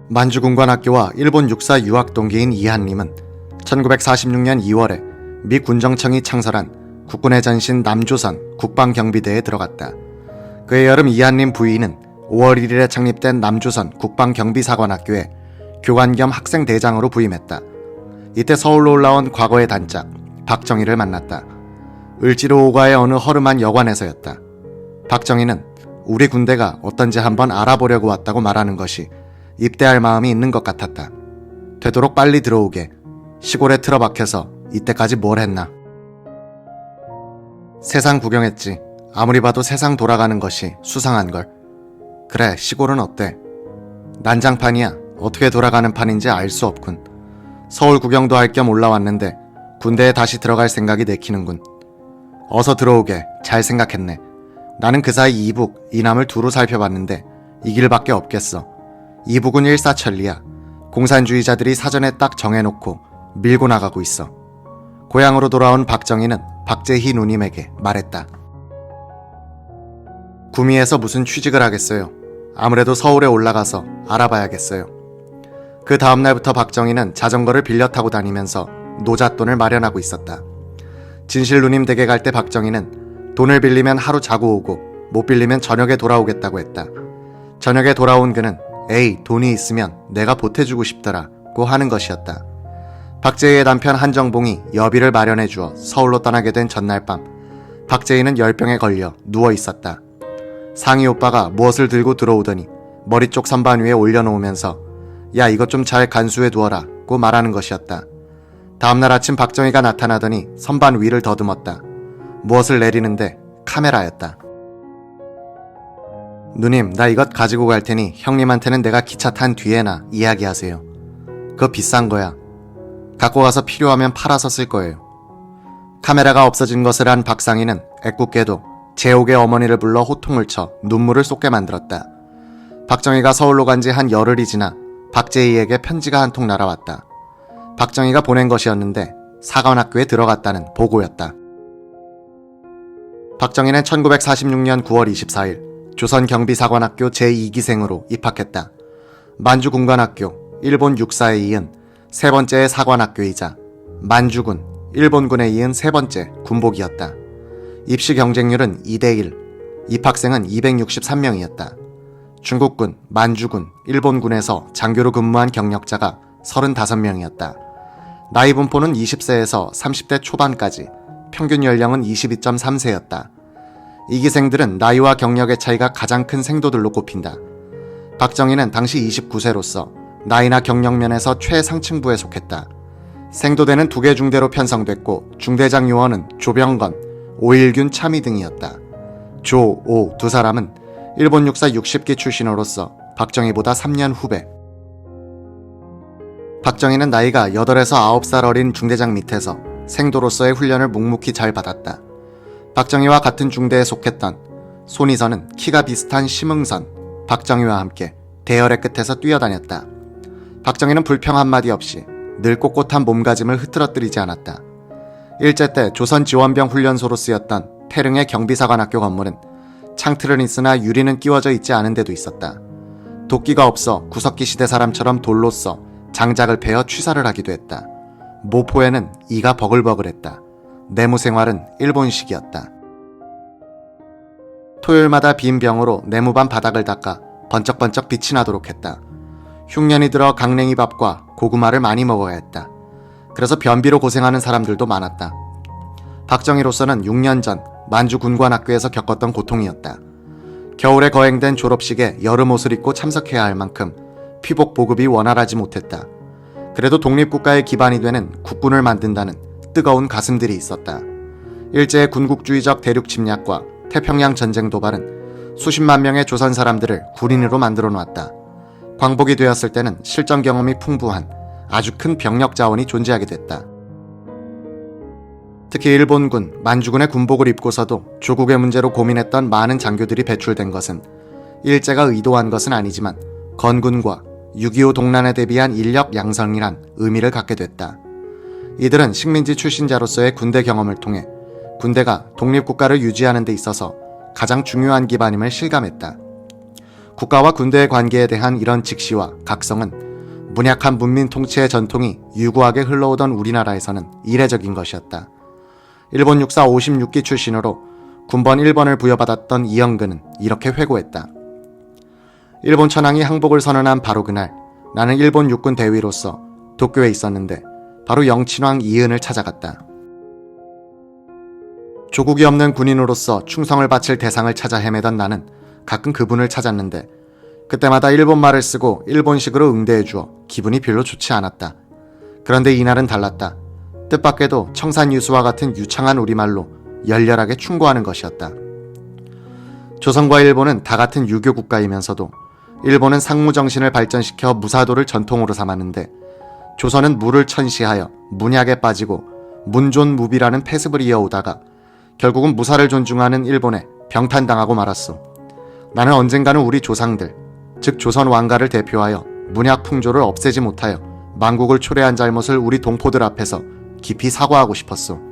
만주군관학교와 일본 육사 유학 동기인 이한림은 1946년 2월에 미 군정청이 창설한 국군의 전신 남조선 국방경비대에 들어갔다. 그해 여름 이한림 부인은 5월 1일에 창립된 남조선 국방경비사관학교에 교관 겸 학생대장으로 부임했다. 이때 서울로 올라온 과거의 단짝 박정희를 만났다. 을지로 오가의 어느 허름한 여관에서였다. 박정희는 우리 군대가 어떤지 한번 알아보려고 왔다고 말하는 것이 입대할 마음이 있는 것 같았다. 되도록 빨리 들어오게. 시골에 틀어박혀서 이때까지 뭘 했나. 세상 구경했지. 아무리 봐도 세상 돌아가는 것이 수상한걸. 그래, 시골은 어때? 난장판이야. 어떻게 돌아가는 판인지 알 수 없군. 서울 구경도 할 겸 올라왔는데 군대에 다시 들어갈 생각이 내키는군. 어서 들어오게. 잘 생각했네. 나는 그 사이 이북, 이남을 두루 살펴봤는데 이 길밖에 없겠어. 이북은 일사천리야. 공산주의자들이 사전에 딱 정해놓고 밀고 나가고 있어. 고향으로 돌아온 박정희는 박재희 누님에게 말했다. 구미에서 무슨 취직을 하겠어요. 아무래도 서울에 올라가서 알아봐야겠어요. 그 다음날부터 박정희는 자전거를 빌려 타고 다니면서 노잣돈을 마련하고 있었다. 진실 누님 댁에 갈 때 박정희는 돈을 빌리면 하루 자고 오고 못 빌리면 저녁에 돌아오겠다고 했다. 저녁에 돌아온 그는 에이, 돈이 있으면 내가 보태주고 싶더라고 하는 것이었다. 박재희의 남편 한정봉이 여비를 마련해 주어 서울로 떠나게 된 전날 밤, 박재희는 열병에 걸려 누워 있었다. 상희 오빠가 무엇을 들고 들어오더니 머리 쪽 선반 위에 올려놓으면서 야, 이것 좀 잘 간수해 두어라 고 말하는 것이었다. 다음날 아침 박정희가 나타나더니 선반 위를 더듬었다. 무엇을 내리는데 카메라였다. 누님, 나 이것 가지고 갈 테니 형님한테는 내가 기차 탄 뒤에나 이야기하세요. 그거 비싼 거야. 갖고 가서 필요하면 팔아서 쓸 거예요. 카메라가 없어진 것을 한 박상희는 애꿎게도 재옥의 어머니를 불러 호통을 쳐 눈물을 쏟게 만들었다. 박정희가 서울로 간 지 한 열흘이 지나 박재희에게 편지가 한 통 날아왔다. 박정희가 보낸 것이었는데 사관학교에 들어갔다는 보고였다. 박정희는 1946년 9월 24일 조선경비사관학교 제2기생으로 입학했다. 만주군관학교, 일본 육사에 이은 세 번째의 사관학교이자 만주군, 일본군에 이은 세 번째 군복이었다. 입시 경쟁률은 2대1, 입학생은 263명이었다. 중국군, 만주군, 일본군에서 장교로 근무한 경력자가 35명이었다. 나이 분포는 20세에서 30대 초반까지, 평균 연령은 22.3세였다. 이 기생들은 나이와 경력의 차이가 가장 큰 생도들로 꼽힌다. 박정희는 당시 29세로서 나이나 경력 면에서 최상층부에 속했다. 생도대는 2개 중대로 편성됐고 중대장 요원은 조병건, 오일균 참의 등이었다. 조, 오 두 사람은 일본 육사 60기 출신으로서 박정희보다 3년 후배. 박정희는 나이가 8에서 9살 어린 중대장 밑에서 생도로서의 훈련을 묵묵히 잘 받았다. 박정희와 같은 중대에 속했던 손희선은 키가 비슷한 심응선, 박정희와 함께 대열의 끝에서 뛰어다녔다. 박정희는 불평 한마디 없이 늘 꼿꼿한 몸가짐을 흐트러뜨리지 않았다. 일제 때 조선지원병 훈련소로 쓰였던 태릉의 경비사관학교 건물은 창틀은 있으나 유리는 끼워져 있지 않은 데도 있었다. 도끼가 없어 구석기 시대 사람처럼 돌로 써 장작을 베어 취사를 하기도 했다. 모포에는 이가 버글버글했다. 내무 생활은 일본식이었다. 토요일마다 빈 병으로 내무반 바닥을 닦아 번쩍번쩍 빛이 나도록 했다. 흉년이 들어 강냉이 밥과 고구마를 많이 먹어야 했다. 그래서 변비로 고생하는 사람들도 많았다. 박정희로서는 6년 전 만주군관학교에서 겪었던 고통이었다. 겨울에 거행된 졸업식에 여름 옷을 입고 참석해야 할 만큼 피복 보급이 원활하지 못했다. 그래도 독립국가의 기반이 되는 국군을 만든다는 뜨거운 가슴들이 있었다. 일제의 군국주의적 대륙 침략과 태평양 전쟁 도발은 수십만 명의 조선 사람들을 군인으로 만들어 놓았다. 광복이 되었을 때는 실전 경험이 풍부한 아주 큰 병력 자원이 존재하게 됐다. 특히 일본군, 만주군의 군복을 입고서도 조국의 문제로 고민했던 많은 장교들이 배출된 것은 일제가 의도한 것은 아니지만 건군과 6.25 동란에 대비한 인력 양성이란 의미를 갖게 됐다. 이들은 식민지 출신자로서의 군대 경험을 통해 군대가 독립국가를 유지하는 데 있어서 가장 중요한 기반임을 실감했다. 국가와 군대의 관계에 대한 이런 직시와 각성은 문약한 문민 통치의 전통이 유구하게 흘러오던 우리나라에서는 이례적인 것이었다. 일본 육사 56기 출신으로 군번 1번을 부여받았던 이영근은 이렇게 회고했다. 일본 천황이 항복을 선언한 바로 그날 나는 일본 육군 대위로서 도쿄에 있었는데 바로 영친왕 이은을 찾아갔다. 조국이 없는 군인으로서 충성을 바칠 대상을 찾아 헤매던 나는 가끔 그분을 찾았는데 그때마다 일본말을 쓰고 일본식으로 응대해 주어 기분이 별로 좋지 않았다. 그런데 이날은 달랐다. 뜻밖에도 청산유수와 같은 유창한 우리말로 열렬하게 충고하는 것이었다. 조선과 일본은 다 같은 유교 국가이면서도 일본은 상무정신을 발전시켜 무사도를 전통으로 삼았는데 조선은 무를 천시하여 문약에 빠지고 문존무비라는 폐습을 이어오다가 결국은 무사를 존중하는 일본에 병탄당하고 말았소. 나는 언젠가는 우리 조상들, 즉 조선 왕가를 대표하여 문약 풍조를 없애지 못하여 만국을 초래한 잘못을 우리 동포들 앞에서 깊이 사과하고 싶었소.